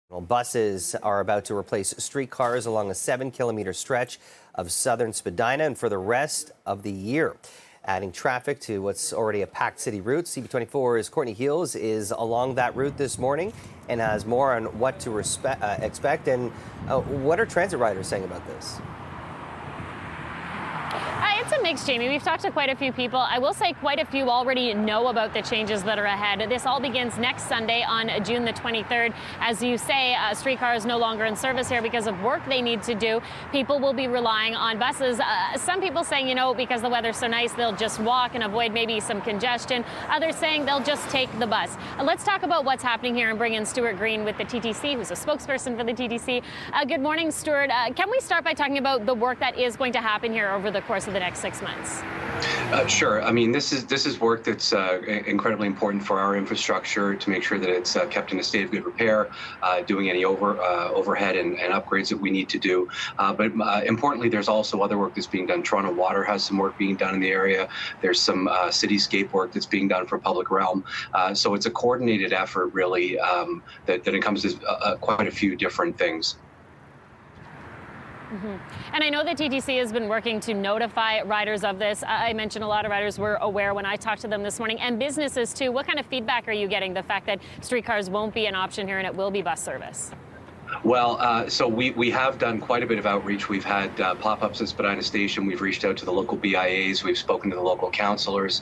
Well, buses are about to replace streetcars along a 7-kilometer stretch of southern Spadina and for the rest of the year, adding traffic to what's already a packed city route. CB24's Courtney Heels is along that route this morning and has more on what to expect and what are transit riders saying about this. It's a mix, Jamie. We've talked to quite a few people. I will say quite a few already know about the changes that are ahead. This all begins next Sunday on June the 23rd. As you say, streetcar is no longer in service here because of work they need to do. People will be relying on buses. Some people saying, because the weather's so nice, they'll just walk and avoid maybe some congestion. Others saying they'll just take the bus. Let's talk about what's happening here and bring in Stuart Green with the TTC, who's a spokesperson for the TTC. Good morning, Stuart. Can we start by talking about the work that is going to happen here over the course of the next 6 months? Sure. I mean, this is work that's incredibly important for our infrastructure to make sure that it's kept in a state of good repair, doing any overhead and upgrades that we need to do. But importantly, there's also other work that's being done. Toronto Water has some work being done in the area. There's some cityscape work that's being done for public realm. So it's a coordinated effort, really, that encompasses quite a few different things. And I know the TTC has been working to notify riders of this. I mentioned a lot of riders were aware when I talked to them this morning, and businesses too. What kind of feedback are you getting, the fact that streetcars won't be an option here and it will be bus service? Well, so we have done quite a bit of outreach. We've had pop-ups at Spadina Station. We've reached out to the local BIAs. We've spoken to the local councillors.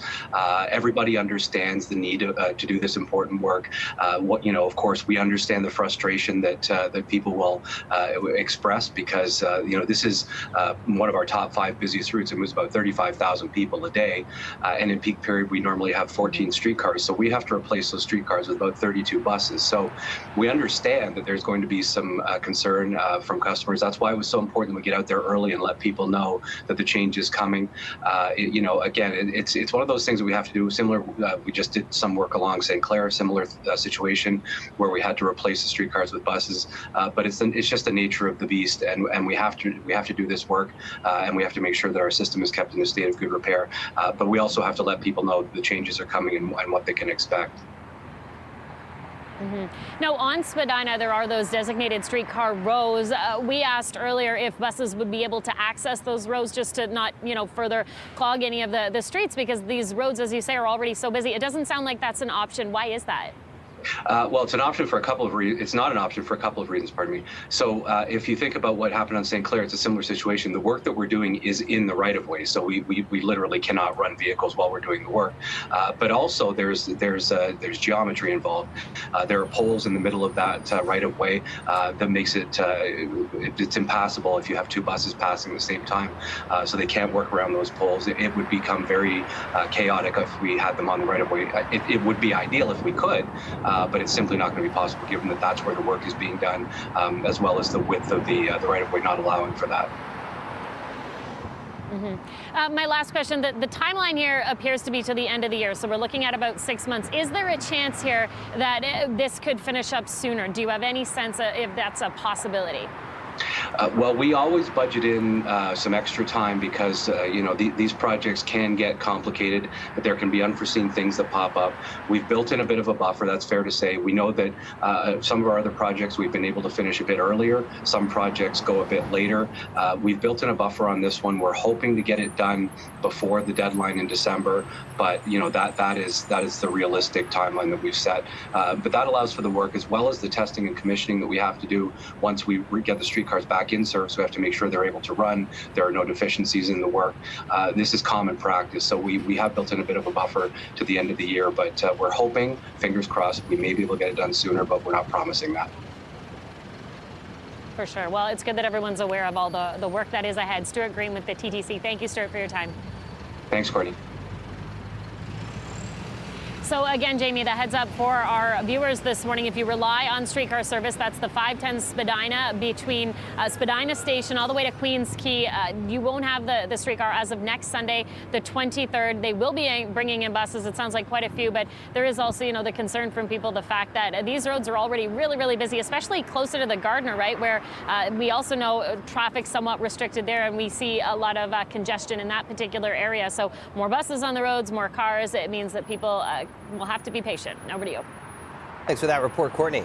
Everybody understands the need to do this important work. Of course, we understand the frustration that people will express because this is one of our top 5 busiest routes. It moves about 35,000 people a day, and in peak period we normally have 14 streetcars. So we have to replace those streetcars with about 32 buses. So we understand that there's going to be some concern from customers. That's why it was so important we get out there early and let people know that the change is coming. Again, it's one of those things that we have to do. Similar, we just did some work along St. Clair, similar situation where we had to replace the streetcars with buses. But it's just the nature of the beast, and we have to do this work, and we have to make sure that our system is kept in a state of good repair. But we also have to let people know that the changes are coming and what they can expect. Now, on Spadina, there are those designated streetcar rows. We asked earlier if buses would be able to access those rows just to not, further clog any of the streets, because these roads, as you say, are already so busy. It doesn't sound like that's an option. Why is that? Well, it's an option for a couple of reasons. It's not an option for a couple of reasons, pardon me. So if you think about what happened on St. Clair, it's a similar situation. The work that we're doing is in the right-of-way, so we literally cannot run vehicles while we're doing the work. But also there's geometry involved. There are poles in the middle of that right-of-way that makes it's impassable if you have 2 buses passing at the same time. So they can't work around those poles. It would become very chaotic if we had them on the right-of-way. It would be ideal if we could. But it's simply not going to be possible given that that's where the work is being done, as well as the width of the right-of-way not allowing for that. My last question, the timeline here appears to be to the end of the year, so we're looking at about 6 months. Is there a chance here that this could finish up sooner? Do you have any sense if that's a possibility? Well, we always budget in some extra time because, these projects can get complicated. There can be unforeseen things that pop up. We've built in a bit of a buffer, that's fair to say. We know that some of our other projects we've been able to finish a bit earlier. Some projects go a bit later. We've built in a buffer on this one. We're hoping to get it done before the deadline in December, but that is the realistic timeline that we've set. But that allows for the work as well as the testing and commissioning that we have to do once we get the streetcars back in service. We have to make sure they're able to run. There are no deficiencies in the work. This is common practice, so we have built in a bit of a buffer to the end of the year, but we're hoping, fingers crossed, we may be able to get it done sooner, but we're not promising that. For sure. Well, it's good that everyone's aware of all the work that is ahead. Stuart Green with the TTC. Thank you, Stuart, for your time. Thanks, Courtney. So again, Jamie, the heads up for our viewers this morning, if you rely on streetcar service, that's the 510 Spadina between Spadina Station all the way to Quay. You won't have the streetcar as of next Sunday, the 23rd. They will be bringing in buses. It sounds like quite a few, but there is also, the concern from people, the fact that these roads are already really, really busy, especially closer to the Gardiner, right, where we also know traffic somewhat restricted there, and we see a lot of congestion in that particular area. So more buses on the roads, more cars. It means that people will have to be patient. Over to you. Thanks for that report, Courtney.